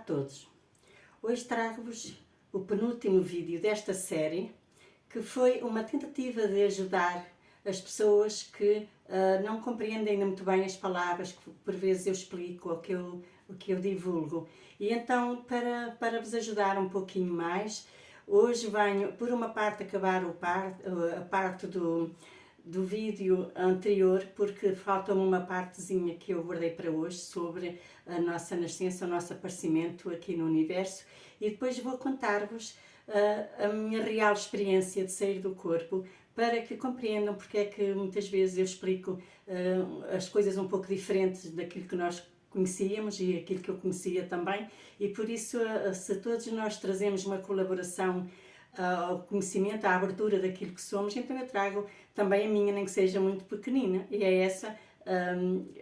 todos, hoje trago-vos o penúltimo vídeo desta série, que foi uma tentativa de ajudar as pessoas que não compreendem ainda muito bem as palavras que por vezes eu explico ou o que eu divulgo. E então, para vos ajudar um pouquinho mais, hoje venho, por uma parte, acabar a parte do vídeo anterior, porque falta uma partezinha que eu guardei para hoje sobre a nossa nascença, o nosso aparecimento aqui no universo, e depois vou contar-vos a minha real experiência de sair do corpo, para que compreendam porque é que muitas vezes eu explico as coisas um pouco diferentes daquilo que nós conhecíamos e aquilo que eu conhecia também, e por isso, se todos nós trazemos uma colaboração ao conhecimento, à abertura daquilo que somos, então eu trago também a minha, nem que seja muito pequenina, e é essa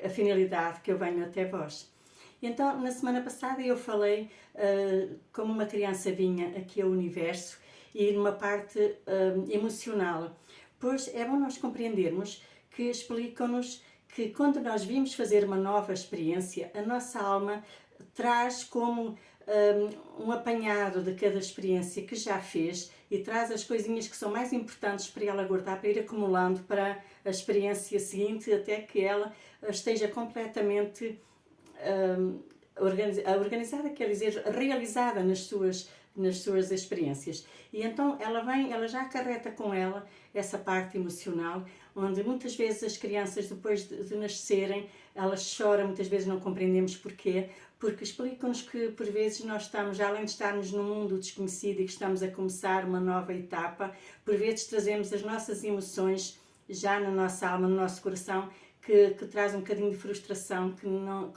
a finalidade que eu venho até vós. Então, na semana passada eu falei como uma criança vinha aqui ao universo e numa parte emocional, pois é bom nós compreendermos que explicam-nos que quando nós vimos fazer uma nova experiência, a nossa alma traz como um apanhado de cada experiência que já fez e traz as coisinhas que são mais importantes para ela guardar, para ir acumulando para a experiência seguinte, até que ela esteja completamente organizada, quer dizer, realizada nas suas experiências. E então ela já acarreta com ela essa parte emocional, onde muitas vezes as crianças, depois de nascerem, elas choram, muitas vezes não compreendemos porquê, porque explicam-nos que por vezes nós estamos, além de estarmos num mundo desconhecido e que estamos a começar uma nova etapa, por vezes trazemos as nossas emoções já na nossa alma, no nosso coração, que traz um bocadinho de frustração, que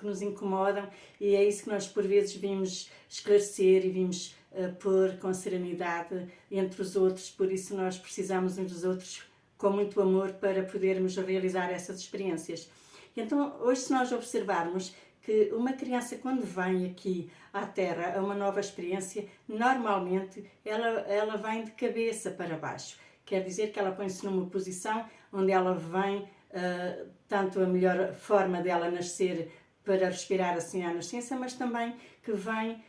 nos incomodam, e é isso que nós por vezes vimos esclarecer e vimos pôr com serenidade entre os outros. Por isso nós precisamos uns dos outros com muito amor para podermos realizar essas experiências. Então hoje, se nós observarmos que uma criança, quando vem aqui à Terra a uma nova experiência, normalmente ela vem de cabeça para baixo. Quer dizer que ela põe-se numa posição onde ela vem, tanto a melhor forma dela nascer para respirar assim à nascença, mas também que vem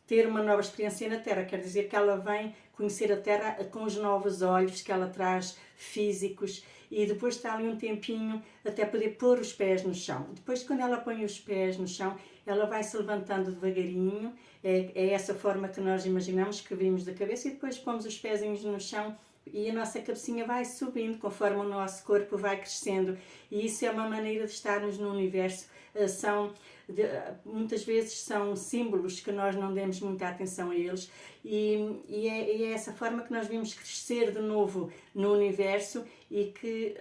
ter uma nova experiência na Terra. Quer dizer que ela vem conhecer a Terra com os novos olhos que ela traz físicos, e depois está ali um tempinho até poder pôr os pés no chão. Depois, quando ela põe os pés no chão, ela vai se levantando devagarinho, é essa forma que nós imaginamos, que vimos da cabeça, e depois pomos os pezinhos no chão e a nossa cabecinha vai subindo conforme o nosso corpo vai crescendo. E isso é uma maneira de estarmos no universo. Muitas vezes são símbolos que nós não demos muita atenção a eles, e é essa forma que nós vimos crescer de novo no universo. E que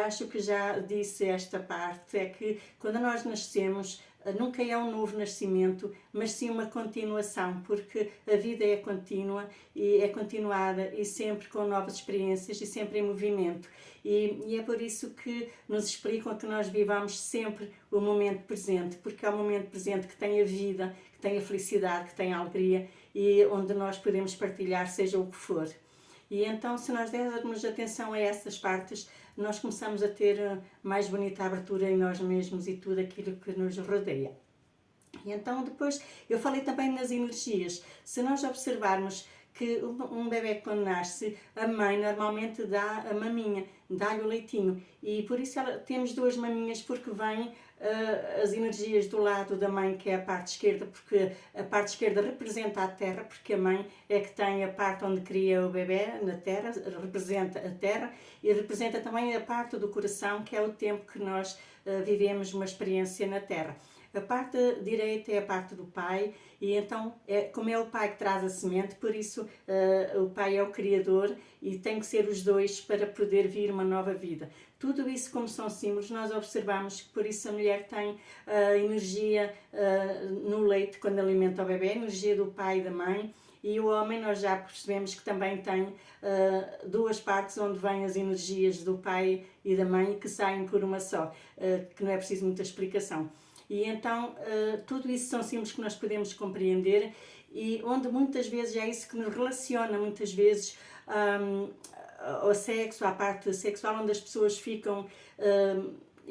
acho que já disse esta parte, é que quando nós nascemos nunca é um novo nascimento, mas sim uma continuação, porque a vida é contínua e é continuada, e sempre com novas experiências e sempre em movimento. E é por isso que nos explicam que nós vivamos sempre o momento presente, porque é o momento presente que tem a vida, que tem a felicidade, que tem a alegria, e onde nós podemos partilhar seja o que for. E então, se nós dermos atenção a essas partes, nós começamos a ter mais bonita abertura em nós mesmos e tudo aquilo que nos rodeia. E então, depois, eu falei também nas energias. Se nós observarmos que um bebê, quando nasce, a mãe normalmente dá a maminha, dá-lhe o leitinho, e por isso temos duas maminhas, porque vêm as energias do lado da mãe, que é a parte esquerda, porque a parte esquerda representa a terra, porque a mãe é que tem a parte onde cria o bebê na terra, representa a terra, e representa também a parte do coração, que é o tempo que nós vivemos uma experiência na terra. A parte direita é a parte do pai, e então, como é o pai que traz a semente, por isso o pai é o criador, e tem que ser os dois para poder vir uma nova vida. Tudo isso, como são símbolos, nós observamos que por isso a mulher tem a energia no leite, quando alimenta o bebê, a energia do pai e da mãe. E o homem, nós já percebemos que também tem duas partes onde vêm as energias do pai e da mãe, que saem por uma só, que não é preciso muita explicação. E então, tudo isso são símbolos que nós podemos compreender, e onde muitas vezes é isso que nos relaciona, muitas vezes, ao sexo, à parte sexual, onde as pessoas ficam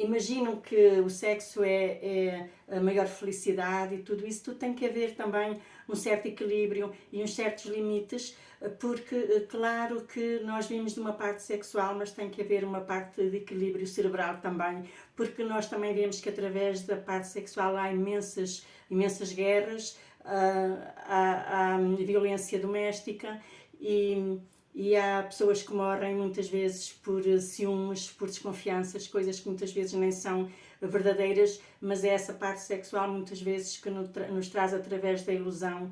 imaginam que o sexo é a maior felicidade e tudo tem que haver também um certo equilíbrio e uns certos limites, porque claro que nós vimos de uma parte sexual, mas tem que haver uma parte de equilíbrio cerebral também, porque nós também vemos que através da parte sexual há imensas guerras, há violência doméstica e há pessoas que morrem muitas vezes por ciúmes, por desconfianças, coisas que muitas vezes nem são verdadeiras, mas é essa parte sexual muitas vezes que nos traz através da ilusão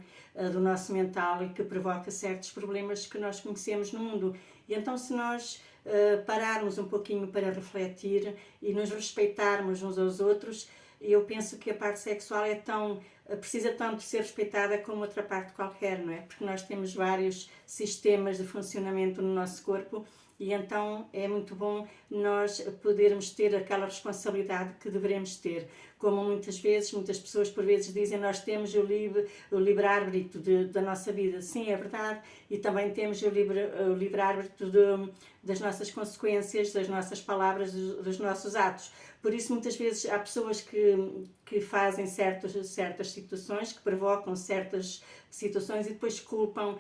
do nosso mental e que provoca certos problemas que nós conhecemos no mundo. E então se nós pararmos um pouquinho para refletir e nos respeitarmos uns aos outros, eu penso que a parte sexual precisa tanto ser respeitada como outra parte qualquer, não é? Porque nós temos vários sistemas de funcionamento no nosso corpo e então é muito bom nós podermos ter aquela responsabilidade que devemos ter. Como muitas pessoas por vezes dizem, nós temos o livre-arbítrio da nossa vida. Sim, é verdade, e também temos o livre-arbítrio das nossas consequências, das nossas palavras, dos nossos atos. Por isso, muitas vezes, há pessoas que fazem certas situações, que provocam certas situações e depois culpam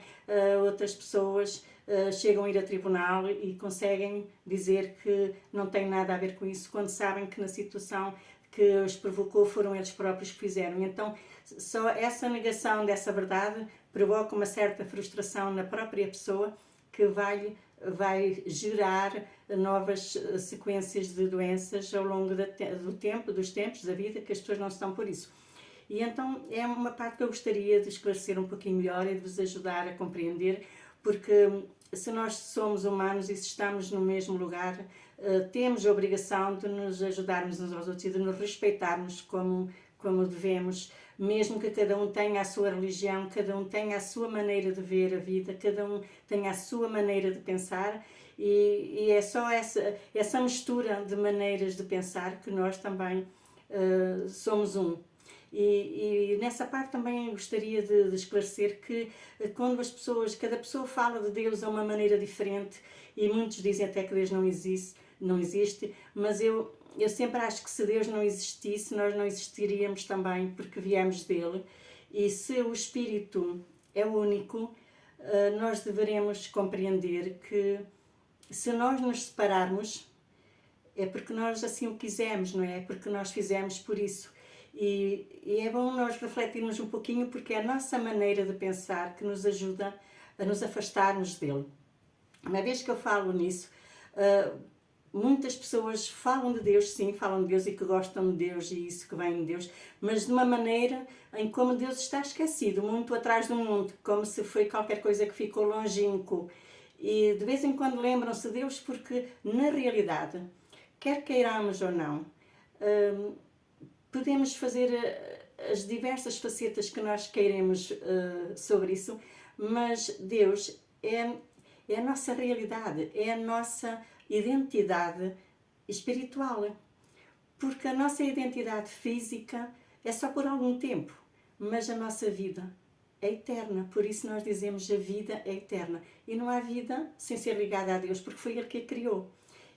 outras pessoas, chegam a ir a tribunal e conseguem dizer que não tem nada a ver com isso, quando sabem que na situação que os provocou foram eles próprios que fizeram. Então, só essa negação dessa verdade provoca uma certa frustração na própria pessoa que vai gerar novas sequências de doenças ao longo dos tempos da vida, que as pessoas não estão por isso. E então é uma parte que eu gostaria de esclarecer um pouquinho melhor e de vos ajudar a compreender, porque se nós somos humanos e se estamos no mesmo lugar, temos a obrigação de nos ajudarmos uns aos outros e de nos respeitarmos como devemos, mesmo que cada um tenha a sua religião, cada um tenha a sua maneira de ver a vida, cada um tenha a sua maneira de pensar, e é só essa mistura de maneiras de pensar que nós também somos um. E nessa parte também gostaria de esclarecer que quando cada pessoa fala de Deus a uma maneira diferente, e muitos dizem até que Deus não existe, mas eu sempre acho que se Deus não existisse, nós não existiríamos também, porque viemos dele, e se o Espírito é único, nós deveremos compreender que se nós nos separarmos, é porque nós assim o quisemos, não é? Porque nós fizemos por isso. E é bom nós refletirmos um pouquinho, porque é a nossa maneira de pensar que nos ajuda a nos afastarmos dele. Uma vez que eu falo nisso, muitas pessoas falam de Deus, sim, falam de Deus e que gostam de Deus e isso que vem de Deus, mas de uma maneira em como Deus está esquecido, muito atrás do mundo, como se foi qualquer coisa que ficou longínquo. E de vez em quando lembram-se de Deus, porque na realidade, quer queiramos ou não, podemos fazer as diversas facetas que nós queiremos sobre isso, mas Deus é a nossa realidade, é a nossa identidade espiritual. Porque a nossa identidade física é só por algum tempo, mas a nossa vida é eterna. Por isso nós dizemos a vida é eterna. E não há vida sem ser ligada a Deus, porque foi Ele que a criou.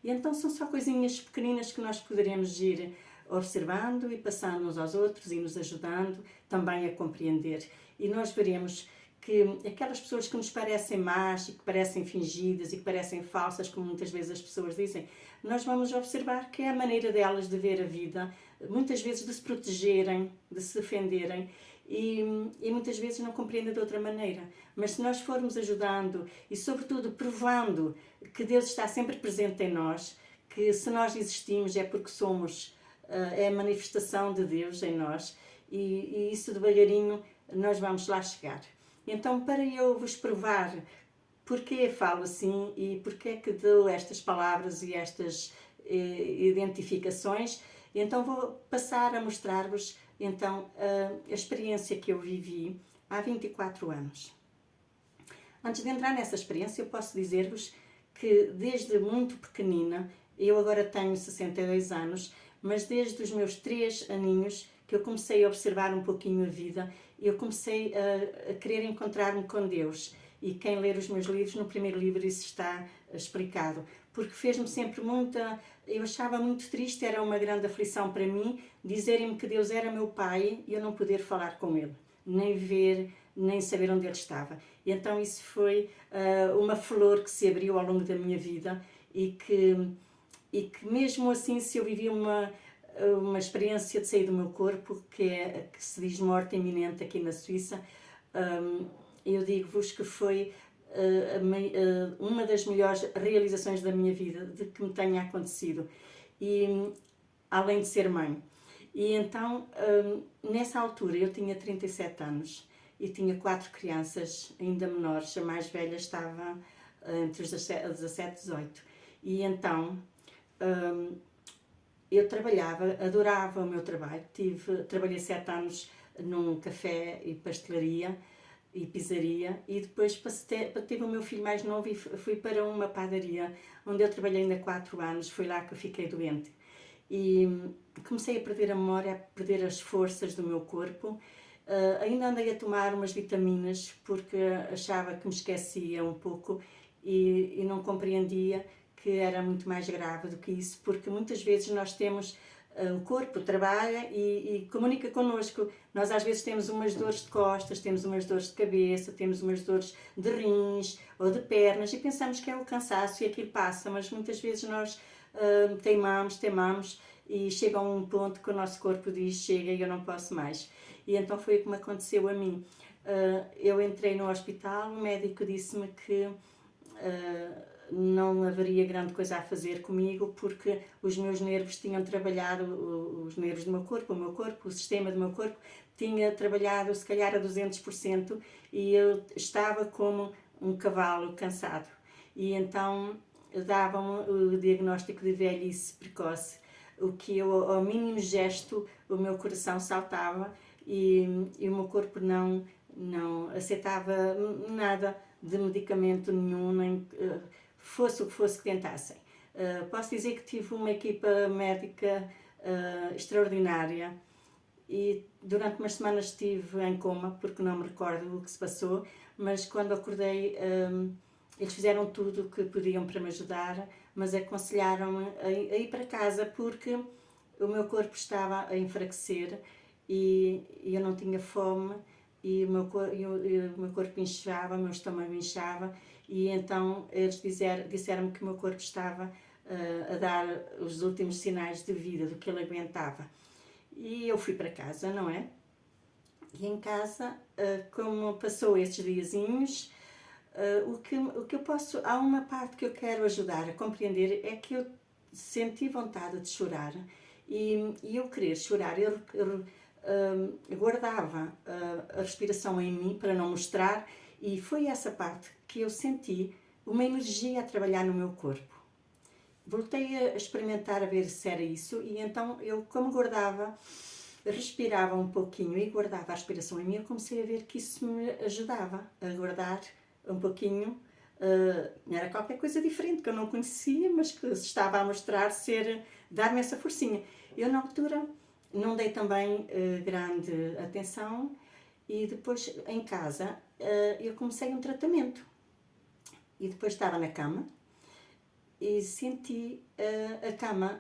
E então são só coisinhas pequeninas que nós poderemos ir observando e passando uns aos outros e nos ajudando também a compreender. E nós veremos que aquelas pessoas que nos parecem más e que parecem fingidas e que parecem falsas, como muitas vezes as pessoas dizem, nós vamos observar que é a maneira delas de ver a vida, muitas vezes de se protegerem, de se defenderem, e muitas vezes não compreendem de outra maneira. Mas se nós formos ajudando e sobretudo provando que Deus está sempre presente em nós, que se nós existimos é porque somos, é a manifestação de Deus em nós, e isso devagarinho nós vamos lá chegar. Então, para eu vos provar porque falo assim e porque é que dou estas palavras e estas identificações, então vou passar a mostrar-vos então a experiência que eu vivi há 24 anos. Antes de entrar nessa experiência, eu posso dizer-vos que desde muito pequenina, eu agora tenho 62 anos, mas desde os meus 3 aninhos que eu comecei a observar um pouquinho a vida, eu comecei a querer encontrar-me com Deus. E quem ler os meus livros, no primeiro livro isso está explicado. Porque fez-me sempre muita eu achava muito triste, era uma grande aflição para mim, dizerem-me que Deus era meu pai e eu não poder falar com Ele, nem ver, nem saber onde Ele estava. E então isso foi uma flor que se abriu ao longo da minha vida e que mesmo assim, se eu vivia uma experiência de sair do meu corpo, que se diz morte iminente aqui na Suíça, eu digo-vos que foi uma das melhores realizações da minha vida, de que me tenha acontecido, e além de ser mãe. E então, nessa altura, eu tinha 37 anos e tinha 4 crianças ainda menores, a mais velha estava entre os 17 e 18. E então, eu trabalhava, adorava o meu trabalho, trabalhei 7 anos num café e pastelaria e pizzaria, e depois tive o meu filho mais novo e fui para uma padaria onde eu trabalhei ainda 4 anos. Foi lá que eu fiquei doente e comecei a perder a memória, a perder as forças do meu corpo. Ainda andei a tomar umas vitaminas porque achava que me esquecia um pouco e não compreendia que era muito mais grave do que isso, porque muitas vezes nós temos o corpo trabalha e comunica connosco. Nós às vezes temos umas dores de costas, temos umas dores de cabeça, temos umas dores de rins ou de pernas e pensamos que é o cansaço e aquilo passa, mas muitas vezes nós teimamos e chega a um ponto que o nosso corpo diz: chega, eu não posso mais. E então foi o que me aconteceu a mim. Eu entrei no hospital, o médico disse-me que não haveria grande coisa a fazer comigo, porque os meus nervos tinham trabalhado, os nervos do meu corpo, o sistema do meu corpo tinha trabalhado se calhar a 200% e eu estava como um cavalo cansado. E então davam o diagnóstico de velhice precoce, o que eu, ao mínimo gesto, o meu coração saltava e o meu corpo não aceitava nada de medicamento nenhum, nem fosse o que fosse que tentassem. Posso dizer que tive uma equipa médica extraordinária e durante umas semanas estive em coma porque não me recordo o que se passou, mas quando acordei eles fizeram tudo o que podiam para me ajudar, mas aconselharam-me a ir para casa porque o meu corpo estava a enfraquecer e eu não tinha fome e o meu corpo inchava, o meu estômago inchava, e então eles disseram-me que o meu corpo estava a dar os últimos sinais de vida, do que ele aguentava. E eu fui para casa, não é? E em casa, como passou estes diazinhos, o que eu posso, há uma parte que eu quero ajudar a compreender, é que eu senti vontade de chorar e eu querer chorar, eu guardava a respiração em mim para não mostrar, e foi essa parte que eu senti uma energia a trabalhar no meu corpo. Voltei a experimentar, a ver se era isso, e então eu, como guardava, respirava um pouquinho e guardava a respiração em mim, eu comecei a ver que isso me ajudava a guardar um pouquinho. Era qualquer coisa diferente que eu não conhecia, mas que se estava a mostrar dar-me essa forcinha. Eu, na altura, não dei também grande atenção, e depois em casa eu comecei um tratamento e depois estava na cama e senti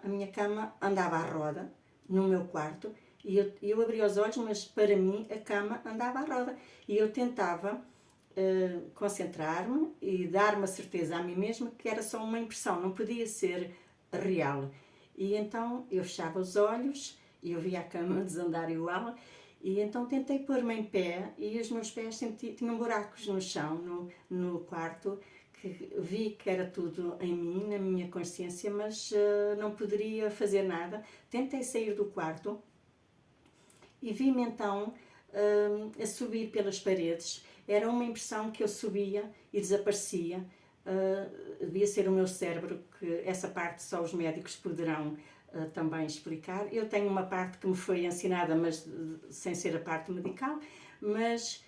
a minha cama andava à roda no meu quarto, e eu abri os olhos, mas para mim a cama andava à roda e eu tentava concentrar-me e dar-me a certeza a mim mesma que era só uma impressão, não podia ser real. E então eu fechava os olhos e eu via a cama desandar igual, e então tentei pôr-me em pé e os meus pés tinham buracos no chão, no quarto, que vi que era tudo em mim, na minha consciência, mas não poderia fazer nada. Tentei sair do quarto e vi-me então a subir pelas paredes. Era uma impressão que eu subia e desaparecia. Devia ser o meu cérebro, que essa parte só os médicos poderão também explicar. Eu tenho uma parte que me foi ensinada, mas sem ser a parte medical, mas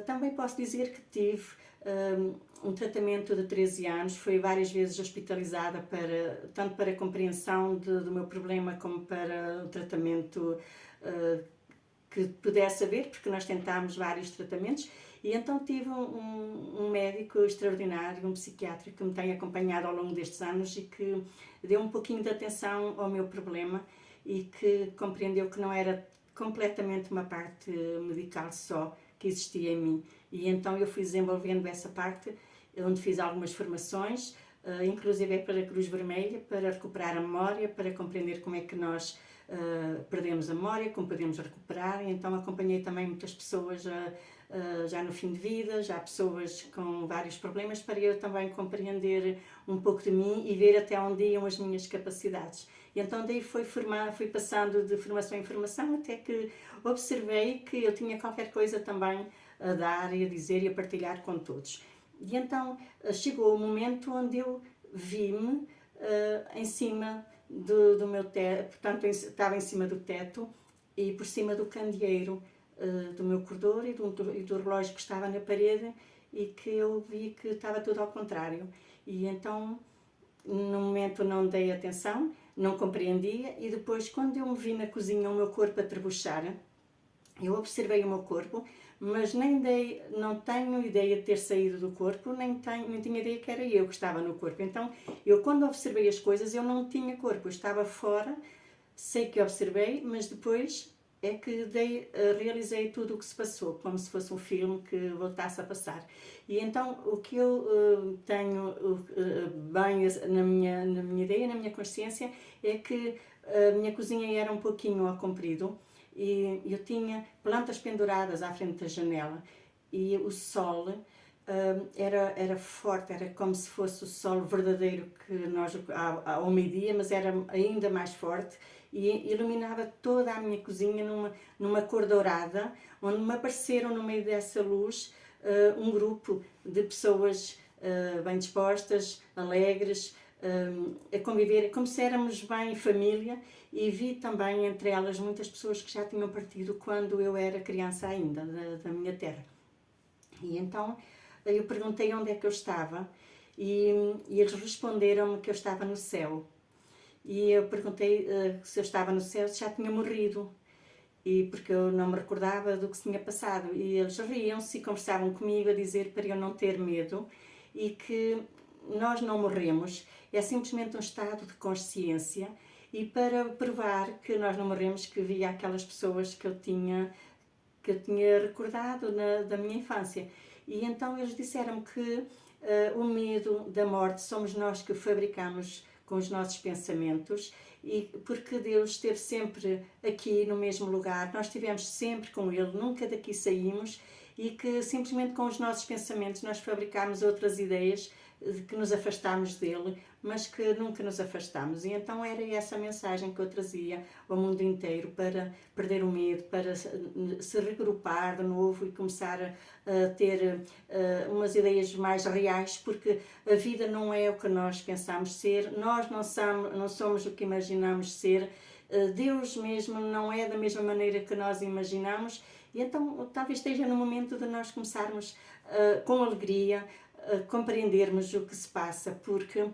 também posso dizer que tive um tratamento de 13 anos, fui várias vezes hospitalizada, tanto para a compreensão do meu problema como para o tratamento que que pudesse haver, porque nós tentámos vários tratamentos, e então tive um médico extraordinário, um psiquiatra que me tem acompanhado ao longo destes anos e que deu um pouquinho de atenção ao meu problema e que compreendeu que não era completamente uma parte medical só que existia em mim. E então eu fui desenvolvendo essa parte, onde fiz algumas formações, inclusive para a Cruz Vermelha, para recuperar a memória, para compreender como é que nós perdemos a memória, como podemos recuperar. E então acompanhei também muitas pessoas já no fim de vida, já pessoas com vários problemas, para eu também compreender um pouco de mim e ver até onde iam as minhas capacidades. E então daí fui passando de formação em formação, até que observei que eu tinha qualquer coisa também a dar e a dizer e a partilhar com todos. E então chegou o momento onde eu vi-me em cima do meu teto, portanto estava em cima do teto e por cima do candeeiro do meu corredor e do relógio que estava na parede, e que eu vi que estava tudo ao contrário. E então, no momento, não dei atenção, não compreendia, e depois, quando eu me vi na cozinha, o meu corpo a trebuchar, eu observei o meu corpo, mas não tenho ideia de ter saído do corpo, nem tinha ideia que era eu que estava no corpo. Então, eu quando observei as coisas, eu não tinha corpo, eu estava fora, sei que observei, mas depois é que realizei tudo o que se passou, como se fosse um filme que voltasse a passar. E então o que eu tenho bem na minha ideia, na minha consciência, é que a minha cozinha era um pouquinho ao comprido e eu tinha plantas penduradas à frente da janela e o sol era forte, era como se fosse o sol verdadeiro que nós ao meio-dia, mas era ainda mais forte, e iluminava toda a minha cozinha numa cor dourada, onde me apareceram no meio dessa luz um grupo de pessoas bem dispostas, alegres, a conviver, como se éramos bem família, e vi também entre elas muitas pessoas que já tinham partido quando eu era criança ainda, da minha terra. E então eu perguntei onde é que eu estava e eles responderam-me que eu estava no céu. E eu perguntei se eu estava no céu, se já tinha morrido, e porque eu não me recordava do que se tinha passado. E eles riam-se e conversavam comigo a dizer para eu não ter medo e que nós não morremos, é simplesmente um estado de consciência, e para provar que nós não morremos, que via aquelas pessoas que eu tinha recordado da minha infância. E então eles disseram que o medo da morte somos nós que o fabricamos com os nossos pensamentos, e porque Deus esteve sempre aqui no mesmo lugar, nós estivemos sempre com Ele, nunca daqui saímos, e que simplesmente com os nossos pensamentos nós fabricámos outras ideias de que nos afastámos dele, mas que nunca nos afastámos. E então era essa mensagem que eu trazia ao mundo inteiro, para perder o medo, para se regrupar de novo e começar a ter umas ideias mais reais, porque a vida não é o que nós pensamos ser, nós não somos o que imaginamos ser, Deus mesmo não é da mesma maneira que nós imaginamos. E então talvez esteja no momento de nós começarmos com alegria compreendermos o que se passa, porque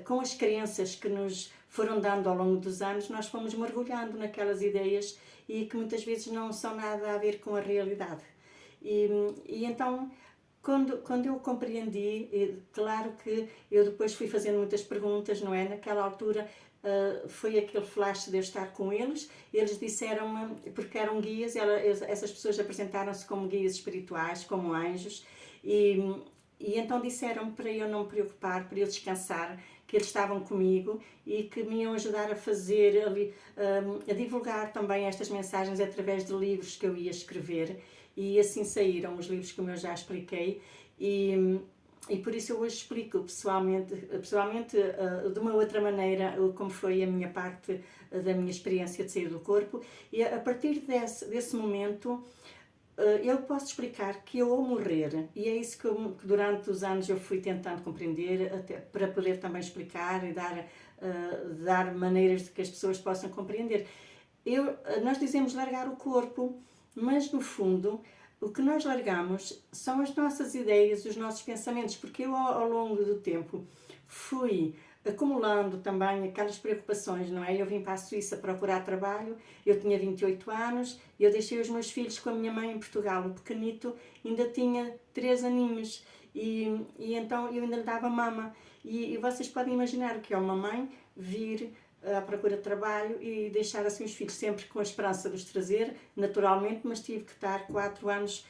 com as crenças que nos foram dando ao longo dos anos, nós fomos mergulhando naquelas ideias e que muitas vezes não são nada a ver com a realidade. E então, quando eu compreendi, claro que eu depois fui fazendo muitas perguntas, não é? Naquela altura foi aquele flash de eu estar com eles disseram-me, porque eram guias, essas pessoas apresentaram-se como guias espirituais, como anjos, e então disseram-me para eu não me preocupar, para eu descansar, que eles estavam comigo e que me iam ajudar a fazer, a divulgar também estas mensagens através de livros que eu ia escrever, e assim saíram os livros, como eu já expliquei, e por isso eu hoje explico pessoalmente de uma outra maneira como foi a minha parte da minha experiência de sair do corpo, e a partir desse momento eu posso explicar que eu, ao morrer, e é isso que durante os anos eu fui tentando compreender, até para poder também explicar e dar maneiras de que as pessoas possam compreender. Nós dizemos largar o corpo, mas no fundo o que nós largamos são as nossas ideias, os nossos pensamentos, porque eu ao longo do tempo fui acumulando também aquelas preocupações, não é? Eu vim para a Suíça procurar trabalho, eu tinha 28 anos, eu deixei os meus filhos com a minha mãe em Portugal, o pequenito ainda tinha 3 aninhos, e então eu ainda lhe dava mama. E vocês podem imaginar o que é uma mãe vir à procura de trabalho e deixar assim os filhos, sempre com a esperança de os trazer, naturalmente, mas tive que estar 4 anos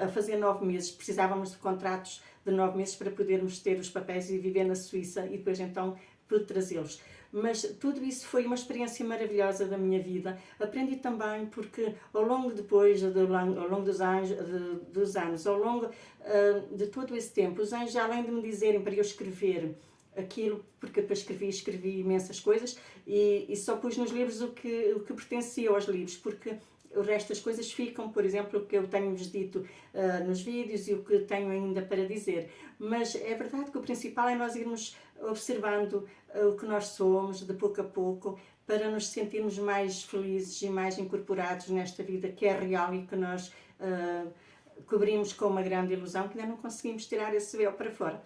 a fazer 9 meses. Precisávamos de contratos de 9 meses para podermos ter os papéis e viver na Suíça e depois então pude trazê-los. Mas tudo isso foi uma experiência maravilhosa da minha vida. Aprendi também porque ao longo dos anos, ao longo de todo esse tempo, os anjos, além de me dizerem para eu escrever aquilo, porque depois escrevi imensas coisas e só pus nos livros o que pertencia aos livros, porque o resto das coisas ficam, por exemplo, o que eu tenho-vos dito nos vídeos e o que tenho ainda para dizer. Mas é verdade que o principal é nós irmos observando o que nós somos, de pouco a pouco, para nos sentirmos mais felizes e mais incorporados nesta vida que é real e que nós cobrimos com uma grande ilusão, que ainda não conseguimos tirar esse véu para fora.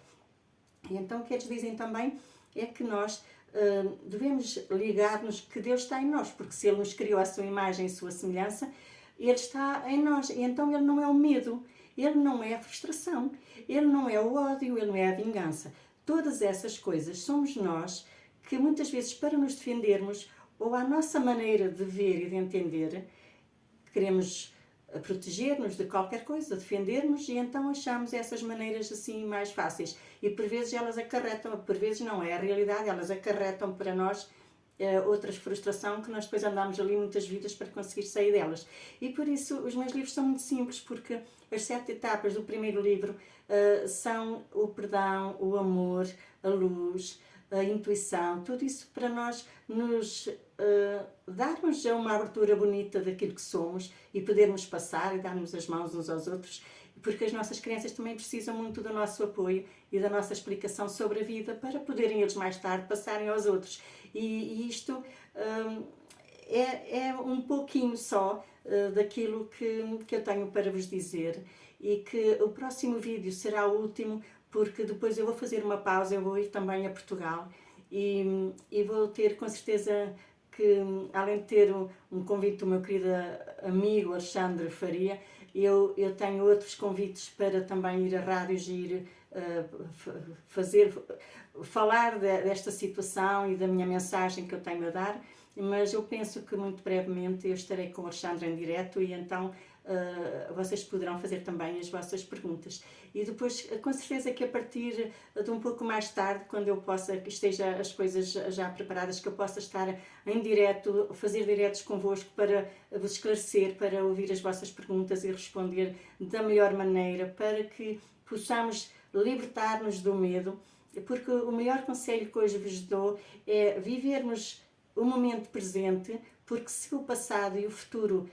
E então o que eles dizem também é que nós devemos ligar-nos que Deus está em nós, porque se Ele nos criou à sua imagem e sua semelhança, Ele está em nós. E então Ele não é o medo, Ele não é a frustração, Ele não é o ódio, Ele não é a vingança. Todas essas coisas somos nós que muitas vezes, para nos defendermos, ou à nossa maneira de ver e de entender, queremos proteger-nos de qualquer coisa, defender-nos, e então achamos essas maneiras assim mais fáceis. E por vezes elas acarretam, por vezes não, é a realidade, elas acarretam para nós outras frustração que nós depois andamos ali muitas vidas para conseguir sair delas. E por isso os meus livros são muito simples, porque as 7 etapas do primeiro livro são o perdão, o amor, a luz, a intuição, tudo isso para nós nos darmos uma abertura bonita daquilo que somos e podermos passar e darmos as mãos uns aos outros, porque as nossas crianças também precisam muito do nosso apoio e da nossa explicação sobre a vida para poderem eles mais tarde passarem aos outros. E isto é um pouquinho só daquilo que eu tenho para vos dizer, e que o próximo vídeo será o último, porque depois eu vou fazer uma pausa, eu vou ir também a Portugal e vou ter com certeza que, além de ter um convite do meu querido amigo Alexandre Faria, eu tenho outros convites para também ir a rádios e ir falar desta situação e da minha mensagem que eu tenho a dar, mas eu penso que muito brevemente eu estarei com o Alexandre em direto e então vocês poderão fazer também as vossas perguntas. E depois, com certeza que a partir de um pouco mais tarde, quando eu possa, que esteja as coisas já preparadas, que eu possa estar em direto, fazer diretos convosco para vos esclarecer, para ouvir as vossas perguntas e responder da melhor maneira, para que possamos libertar-nos do medo, porque o melhor conselho que hoje vos dou é vivermos o momento presente, porque se o passado e o futuro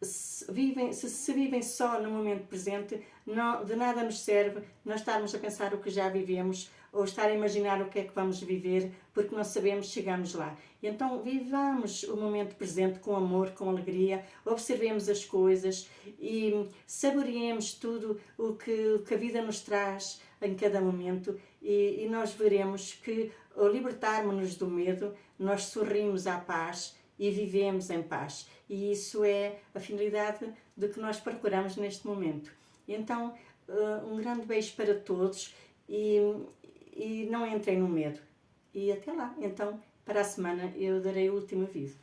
se vivem só no momento presente, não, de nada nos serve nós estarmos a pensar o que já vivemos ou estar a imaginar o que é que vamos viver, porque não sabemos se chegamos lá. Então vivamos o momento presente com amor, com alegria, observemos as coisas e saboreemos tudo o que a vida nos traz em cada momento, e nós veremos que ao libertarmos-nos do medo, nós sorrimos à paz e vivemos em paz. E isso é a finalidade de que nós procuramos neste momento. Então, um grande beijo para todos e não entrem no medo. E até lá. Então, para a semana eu darei o último vídeo.